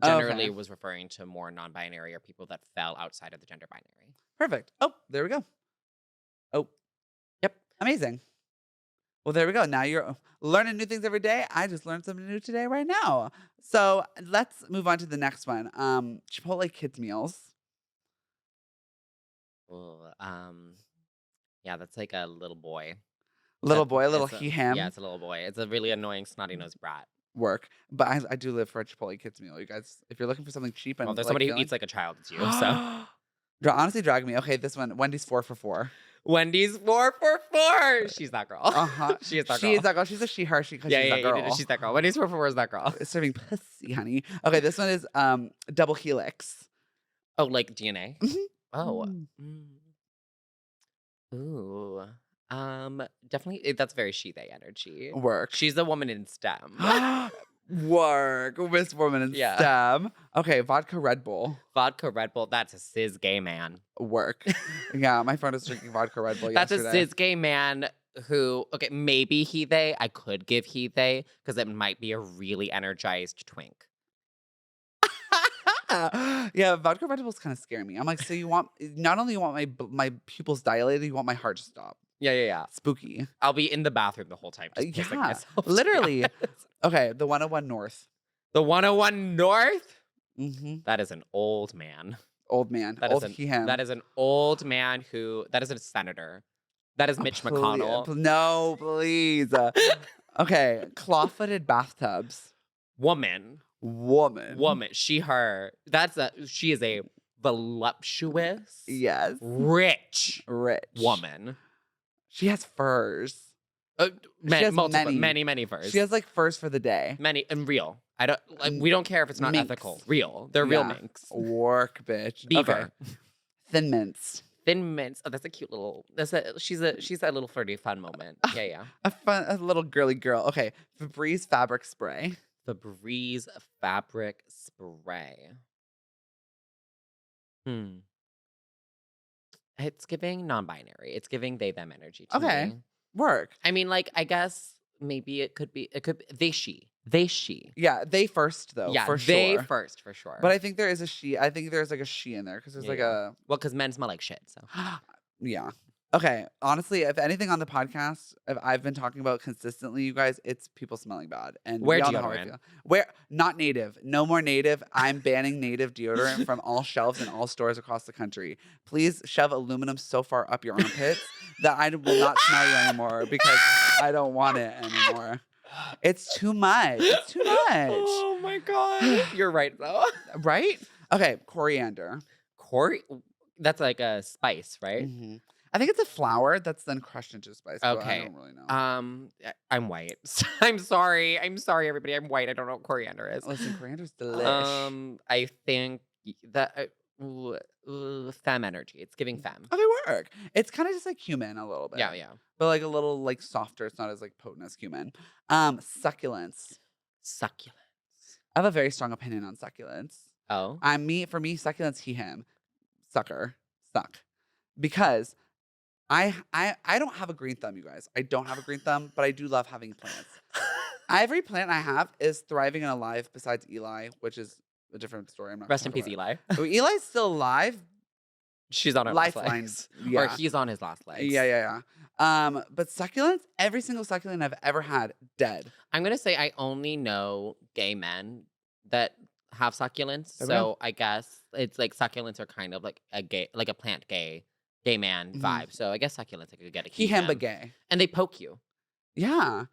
generally was referring to more non-binary or people that fell outside of the gender binary. Perfect. Oh, there we go. Oh, yep. Amazing. Well, there we go. Now you're learning new things every day. I just learned something new today right now. So let's move on to the next one. Chipotle kids meals. Well, yeah, that's like a little boy. Little he, him. Yeah, it's a little boy. It's a really annoying snotty-nosed brat. Work. But I do live for a Chipotle kids meal. You guys, if you're looking for something cheap and there's somebody who eats like a child, it's you. So honestly, drag me. Okay, this one, Wendy's 4 for $4. Wendy's 4 for $4. She's that girl. She is that girl. She is that girl. She's a she, her, she, because she's that girl. She's that girl. Wendy's 4 for $4 is that girl. It's serving pussy, honey. Okay, this one is double helix. Oh, like DNA? Mm-hmm. Oh. Ooh. Definitely, that's very she-they energy. Work. She's the woman in STEM. Work. Miss Woman in STEM. Okay, vodka Red Bull. Vodka Red Bull, that's a cis gay man. Work. Yeah, my friend was drinking vodka Red Bull That's yesterday. a cis gay man who, okay, maybe he, they. I could give he, they, because it might be a really energized twink. Yeah, vodka Red Bull's kind of scaring me. I'm like, so you want, not only you want my pupils dilated, you want my heart to stop. Yeah. Spooky. I'll be in the bathroom the whole time. Just pissing myself, literally. Okay, the 101 North. The 101 North? Mm-hmm. That is an old man. Old man. That is an old man that is a senator. That is Mitch McConnell. No, please. Okay, claw-footed bathtubs. Woman. She, her. She is a voluptuous. Yes. Rich. Rich. Woman. She has furs. has multiple, many. many firsts. She has like first for the day. many and real. I don't like. We don't care if it's not Minx. ethical. Real. They're real Yeah. minks. Work, bitch. Beaver. Okay. Thin mints. Thin mints. Oh, that's a cute little. She's a little flirty fun moment. Yeah. A little girly girl. Okay. Febreze fabric spray. Febreze fabric spray. It's giving non-binary. It's giving they them energy to Okay. me. Work. I mean, like, I guess maybe it could be they she. Yeah, they first though. Yeah, for they sure. first for sure. But I think there is a she. I think there's like a she in there because there's like a. Well, because men smell like shit. So Yeah. Okay. Honestly, if anything on the podcast, if I've been talking about consistently, you guys, it's people smelling bad. And Wear y'all know how I deodorant. feel. Where not native. No more native. I'm banning native deodorant from all shelves in all stores across the country. Please shove aluminum so far up your armpits that I will not smell you anymore because I don't want it anymore. It's too much. It's too much. Oh my god. You're right though. Right? Okay. Coriander. That's like a spice, right? Mm-hmm. I think it's a flower that's then crushed into spice. But Okay. I don't really know. I'm white. I'm sorry, everybody. I'm white. I don't know what coriander is. Listen, coriander's delish. I think that femme energy. It's giving femme. Okay, work. It's kind of just like cumin a little bit. Yeah. But like a little like softer. It's not as like potent as cumin. Succulents. I have a very strong opinion on succulents. Oh. For me, succulents, he, him. Sucker. Suck. Because I don't have a green thumb, you guys. I don't have a green thumb, but I do love having plants. Every plant I have is thriving and alive besides Eli, which is a different story. I'm not Rest in peace, Eli. Oh, Eli's still alive. She's on her last Lifeline. legs. Yeah. Or he's on his last legs. Yeah. But succulents, every single succulent I've ever had, dead. I'm gonna say I only know gay men that have succulents. Okay. So I guess it's like succulents are kind of like a plant gay man vibe. So I guess succulents I could get a He, him, but gay. And they poke you. Yeah.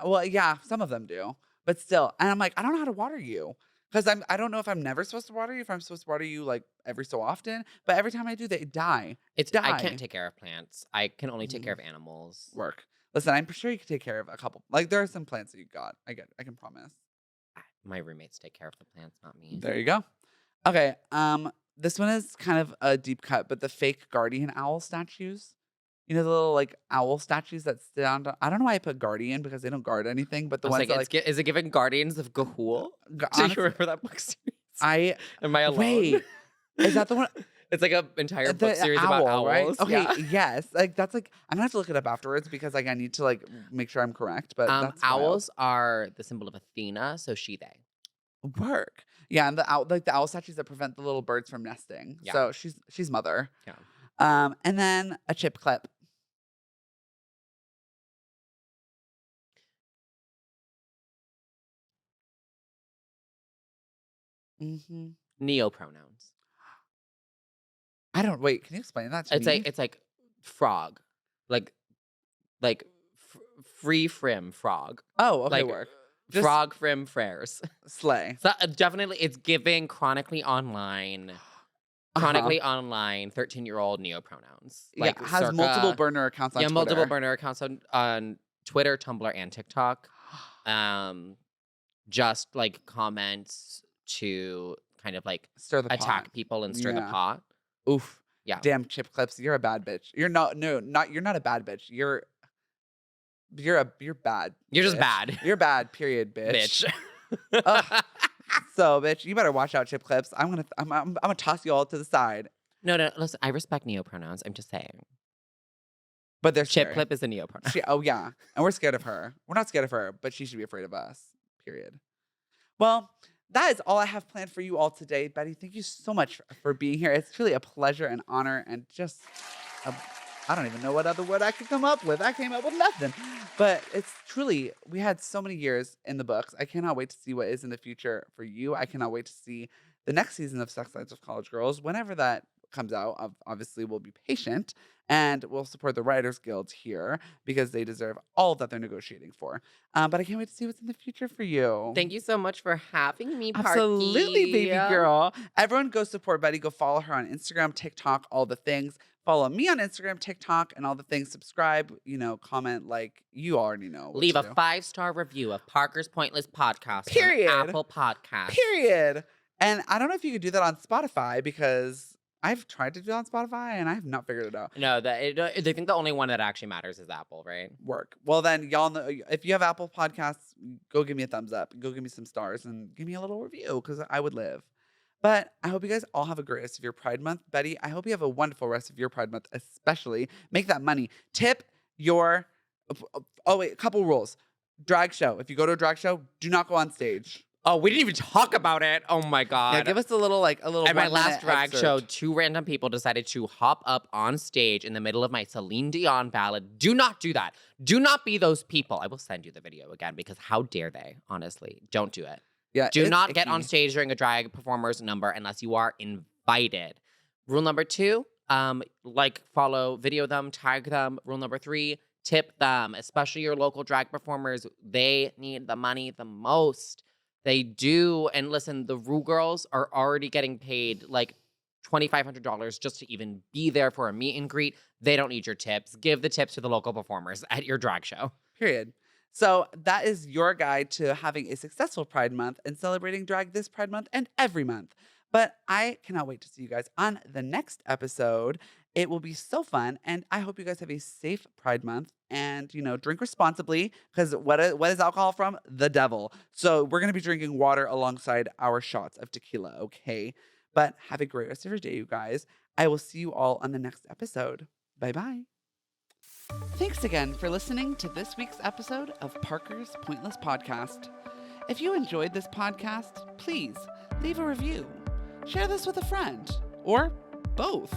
Well, yeah, some of them do. But still. And I'm like, I don't know how to water you. Because I don't know if I'm never supposed to water you, if I'm supposed to water you like every so often. But every time I do, they die. I can't take care of plants. I can only take care of animals. Work. Listen, I'm sure you can take care of a couple. Like there are some plants that you got. I can promise. My roommates take care of the plants, not me. There you go. Okay. This one is kind of a deep cut, but the fake guardian owl statues. You know the little like owl statues that stand on. I don't know why I put guardian because they don't guard anything, but the ones that is it giving Guardians of Gahul? Do you remember that book series? Am I alone? Wait, is that the one? It's like an entire book series about owls, right? Okay, yeah. yes. Like that's like I'm gonna have to look it up afterwards because like I need to like make sure I'm correct. But that's owls are the symbol of Athena, so she they. Work. Yeah, and the owl statues that prevent the little birds from nesting. Yeah. So she's mother. Yeah. And then a chip clip. Mm-hmm. Neopronouns. I don't wait. Can you explain that to me? It's like frog, like free frim frog. Oh, okay. Like work. Just frog frim frares. Slay. So definitely, it's giving chronically online. Chronically online 13-year-old neopronouns. Like has multiple burner accounts on Twitter. Multiple burner accounts on Twitter, Tumblr, and TikTok. Just like comments to kind of like stir the attack pot. people and stir the pot. Oof. Yeah. Damn chip clips. You're a bad bitch. You're not a bad bitch. You're bad. You're just bitch. bad. You're bad, period, bitch. So, bitch, you better watch out, chip clips. I'm gonna toss you all to the side. No, listen, I respect neopronouns. I'm just saying. But they're chip scary. clip is a neopronoun. Oh yeah. And we're scared of her. We're not scared of her, but she should be afraid of us. Period. Well, that is all I have planned for you all today. Betti, thank you so much for being here. It's truly a pleasure and honor and just I don't even know what other word I could come up with. I came up with nothing. But it's truly, we had so many years in the books. I cannot wait to see what is in the future for you. I cannot wait to see the next season of Sex Lives of College Girls. Whenever that comes out, obviously we'll be patient and we'll support the Writers Guild here because they deserve all that they're negotiating for. But I can't wait to see what's in the future for you. Thank you so much for having me, Parky. Absolutely, baby girl. Everyone go support Betti. Go follow her on Instagram, TikTok, all the things. Follow me on Instagram, TikTok, and all the things. Subscribe, comment, like you already know. Leave a 5-star review of Parker's Pointless Podcast Period. on Apple Podcasts. Period. And I don't know if you could do that on Spotify because I've tried to do it on Spotify and I have not figured it out. No, they think the only one that actually matters is Apple, right? Work. Well, then y'all know, if you have Apple Podcasts, go give me a thumbs up. Go give me some stars and give me a little review because I would live. But I hope you guys all have a great rest of your Pride Month. Betti, I hope you have a wonderful rest of your Pride Month, especially. Make that money. Tip your... Oh, wait. A couple rules. Drag show. If you go to a drag show, do not go on stage. Oh, we didn't even talk about it. Oh, my God. Yeah, give us a little At my last drag excerpt. show, 2 random people decided to hop up on stage in the middle of my Celine Dion ballad. Do not do that. Do not be those people. I will send you the video again because how dare they, honestly. Don't do it. Yeah, Do not get icky. on stage during a drag performer's number unless you are invited. Rule number 2, follow, video them, tag them. Rule number 3, tip them, especially your local drag performers. They need the money the most. They do. And listen, the Rue girls are already getting paid like $2,500 just to even be there for a meet and greet. They don't need your tips. Give the tips to the local performers at your drag show. Period. So that is your guide to having a successful Pride Month and celebrating drag this Pride Month and every month. But I cannot wait to see you guys on the next episode. It will be so fun. And I hope you guys have a safe Pride Month and, drink responsibly because what is alcohol from? The devil. So we're going to be drinking water alongside our shots of tequila, okay? But have a great rest of your day, you guys. I will see you all on the next episode. Bye-bye. Thanks again for listening to this week's episode of Parker's Pointless Podcast. If you enjoyed this podcast, please leave a review. Share this with a friend, or both.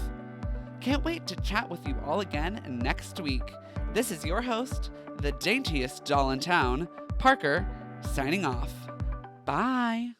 Can't wait to chat with you all again next week. This is your host, the daintiest doll in town, Parker, signing off. Bye.